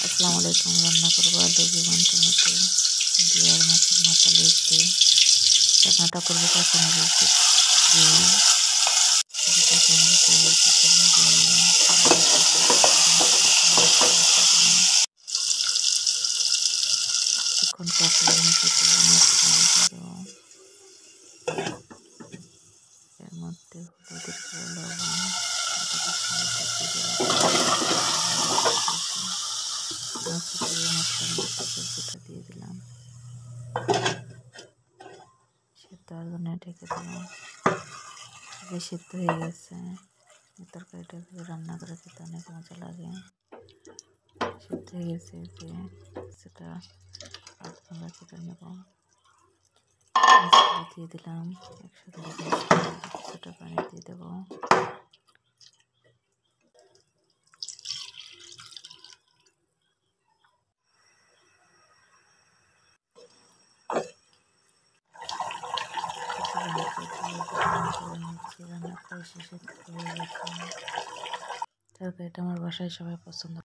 আসসালামু আলাইকুম। রান্না করবো আলু বেগুন টমেটো দিয়ে আর মাছের মাথা লেজ দিয়ে রান্নাটা করবো কাঁচামরিচ দিয়ে কাঁচামরিচ এখন এর মধ্যে হলুদের গুঁড়ো লবণ সবজিটা দিয়ে দিলাম, সেদ্ধ হওয়ার জন্য ঢেকে দিলাম। যে সিদ্ধ হয়ে গেছে, তরকারিটা রান্না করে খেতে অনেক মজা লাগে। সিদ্ধ হয়ে গেছে, যে সেটা আমরা কেটে নেব। দিয়ে দিলাম একসাথে, কিছুটা পানি দিয়ে দেবো। রান্না প্রায় শেষের দিকে হয়ে গেছে। তরকারিটা আমার বাসায় সবাই পছন্দ।